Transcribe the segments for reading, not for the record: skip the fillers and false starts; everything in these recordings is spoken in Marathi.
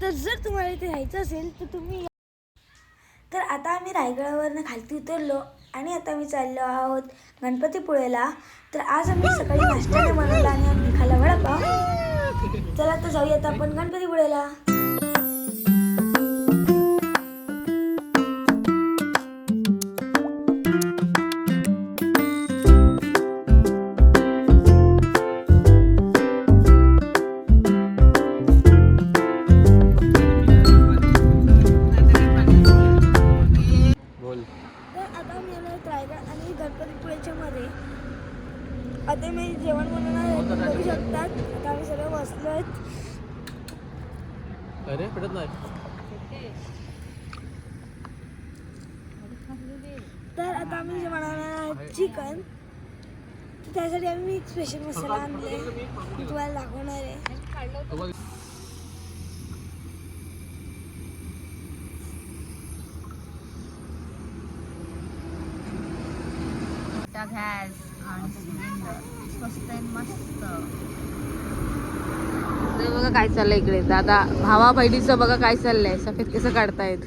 तर जर तुम्हाला इथे राहायचं असेल तर तुम्ही. तर आता आम्ही रायगडावरनं खालती उतरलो आणि आता आम्ही चाललो आहोत गणपतीपुळेला. तर आज आम्ही सकाळी नाश्त्याने बनवला आणि आम्ही खाल्ला वडापाव. चला तर जाऊयात आपण गणपतीपुळेला. रायगड आणि गणपतीपुळेच्या मध्ये आता मी जेवण बनवणार बघू शकतात. आता आम्ही सगळे बसलोय. अरे पडत नाही. तर आता आम्ही जे बनवणार आहे चिकन, तर त्यासाठी आम्ही एक स्पेशल मसाला आणले तुम्हाला दाखवणार आहे. गॅस आणि सिलेंडर स्वस्त आहे मस्त. बघा काय चाललंय इकडे. दादा भावा बहिणीचं बघा काय चाललंय. सफेद केस काढतायत.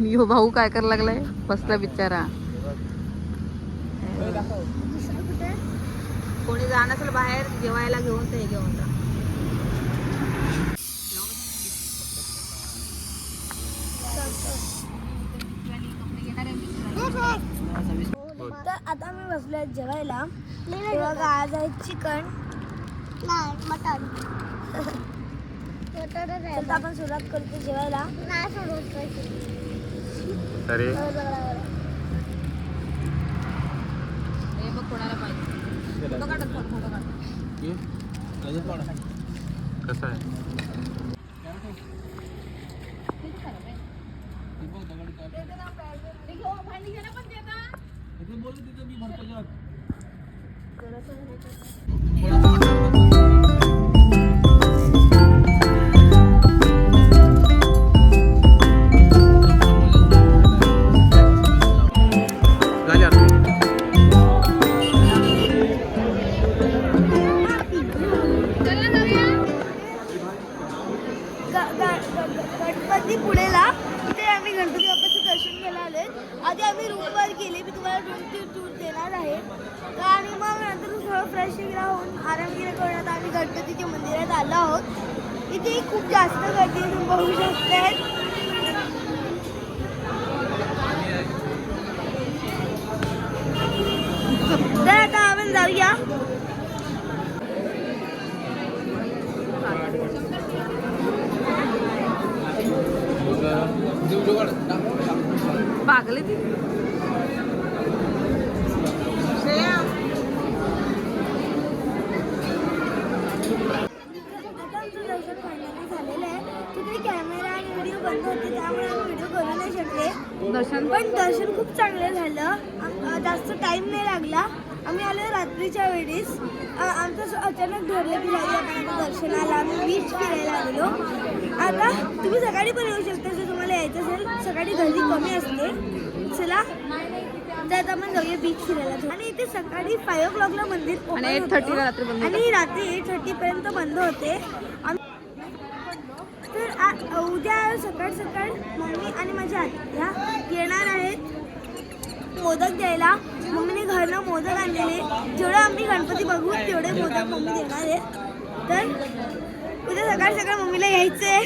यो भाऊ काय करायला लागलाय बसला बिचारा. कोणी जाणं असेल बाहेर जेवायला घेऊन ते घेऊन जा. तर आता आम्ही बसलोय जेवायला. बघा आज आहे चिकन नाही मटन. तर आपण सुरुवात करतो जेवायला. अरे हे बघ कोणाला पाहिजे फोटो काढत फोटो काढ. कसं आहे गणपतीपुळेला इथे आम्ही गणपती बाप्पाचं दर्शन घ्यायला आलोय. आधी आम्ही रूमवर गेले. मी तुम्हाला रूमची टूर देणार आहे. तर आणि मग नंतर थोडं फ्रेश राहून आरामगिरी करून आता आम्ही गणपतीच्या मंदिरात आलो आहोत. इथे खूप जास्त गर्दी तुम्ही बघू शकता. तर आता आपण जाऊया. पागले ती दर्शन फायनली झालेलं आहे. तिकडे कॅमेरा आणि व्हिडिओ बंद होते त्यामुळे आम्ही व्हिडिओ करू नाही शकले. दर्शन खूप चांगलं झालं. जास्त टाइम नाही लागला. आम्ही आलो रात्रीच्या वेळेस. आमचं अचानक ठरलं की जाऊया आपण आता दर्शनाला. आम्ही बीच फिरायला आलेलो. आता तुम्ही सकाळी पण येऊ शकता जर तुम्हाला यायचं असेल. सकाळी गर्दी कमी असते. चला तर आता आपण जाऊया बीच फिरायला. आणि इथे सकाळी 5 o'clockला मंदिर ओपन होतं आणि रात्री 8:30 पर्यंत बंद होते. तर उद्या सकाळ मम्मी आणि माझी आत्या येणार आहेत मोदक द्यायला. मम्मीने घरनं मोदक आणलेले. जेवढं आम्ही गणपती बघू तेवढे मोदक मम्मी देणार आहे. तर उद्या सकाळ मम्मीला यायचं आहे.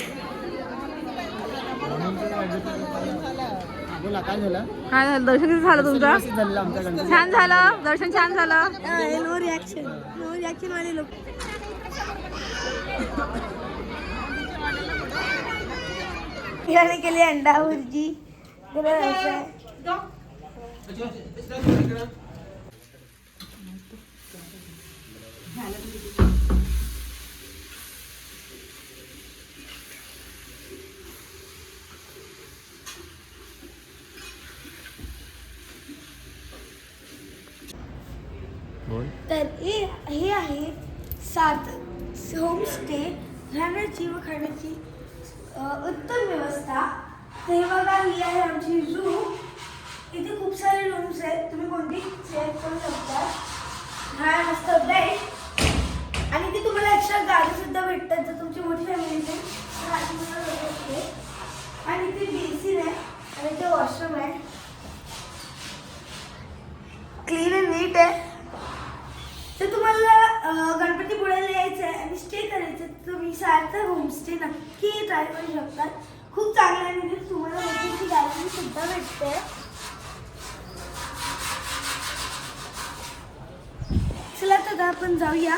काय झालं दर्शन कसं झालं तुमचं? छान झालं दर्शन. छान झालं. नो रिॲक्शन वाले लोक. याने केली अंडा भुर्जी. तर हे आहे 7 होमस्टे. राहण्याची व खाण्याची उत्तम व्यवस्था. तर हे बघा ही आहे आमची रूम. इथे खूप सारे रूम्स आहेत. तुम्ही कोणती सिलेक्ट करू शकता. हा मस्त बेड आणि ती तुम्हाला एक्स्ट्रा गाडी सुद्धा भेटतात जर तुमची मोठी फॅमिली असेल तर. नक्की ट्राय करू शकतात. खूप चांगला आहे. म्हणजे तुम्हाला मोठीची गॅरंटी सुद्धा भेटते. चला तर आपण जाऊया.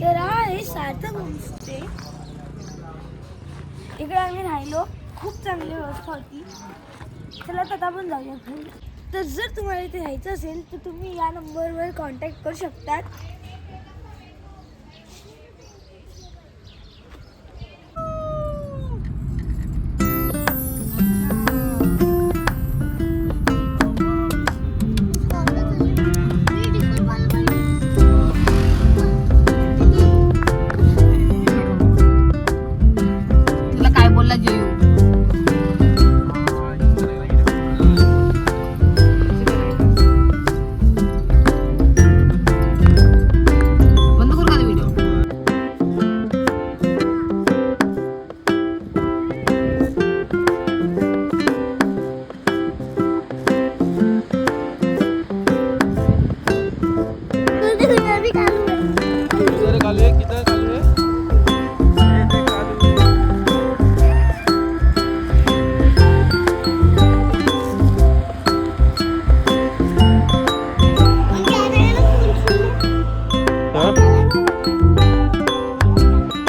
तर हा आहे सार्थक होमस्टे. इकडे आम्ही राहिलो. खूप चांगली व्यवस्था होती. चला तर आपण जाऊया घरी. तर जर तुम्हाला इथे राहायचं असेल तर तुम्ही या नंबरवर कॉन्टॅक्ट करू शकतात. तुला काय बोलला जेयू? बंद करू का व्हिडिओ? किधर कालू है? किधर कालू है? ये देख कालू है।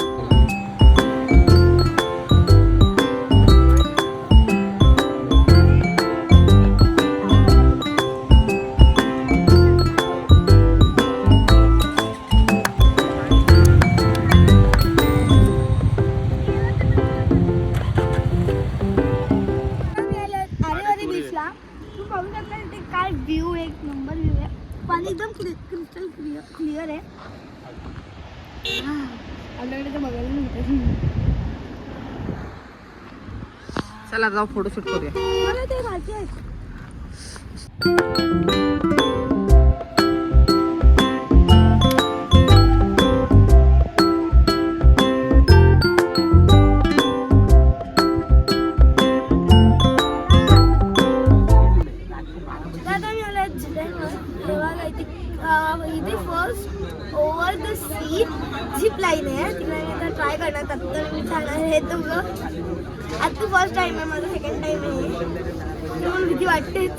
आरेवारी बीचला तू पाहू शकता इथे काय व्ह्यू, एक नंबर व्ह्यू आहे. पाणी एकदम क्रिस्टल क्लिअर आहे. आपल्याकडे तर बघायला मिळतं. चला जाऊ फोटोशूट करूया. मला ते खायचे आहेत. इथे first over the sea zip line आहे. तिला मी आता ट्राय करणार. तर मी जाणार आहे दोघं. आता फर्स्ट टाइम आहे माझा. सेकंड टाइम आहे. मला भीती वाटतेच.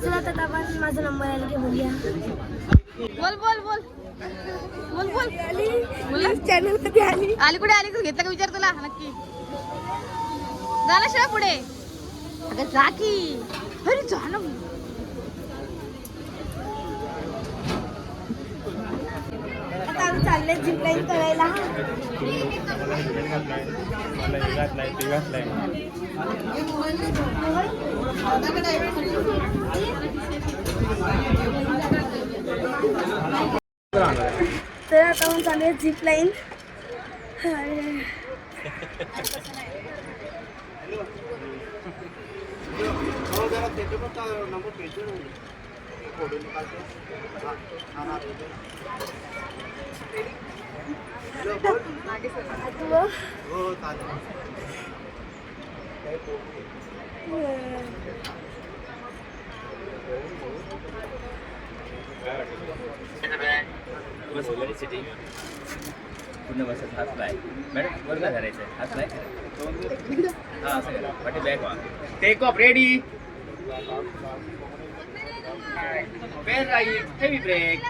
चला तर आपण माझा नंबर आला की बघूया. बोल बोल बोल बोल बोल बोला. चॅनल मध्ये आली. आली कुठे आली? घेतलं का विचार तुला नक्की? जा ना शिवाय पुढे. अगं जा की. अरे जा ना. आता आम्ही चालले झिप लाईन करायला. तर आता आपण चालूया झिप लाईन. बस वगैरे सिटिंग पूर्ण बसत हात फ्लाय. मॅडम वर काय करायचं आहे? हात फ्लाय हां असं करा. पाठी बॅक व्हा. Take off ready. Well right. Heavy brake.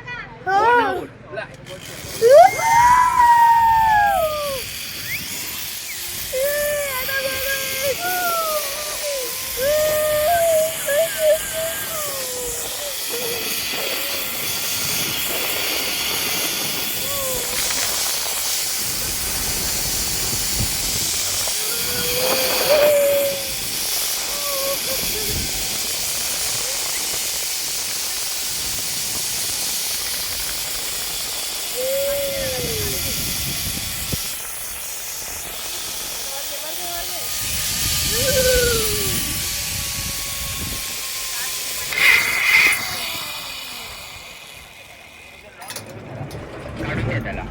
काढून घ्या त्याला.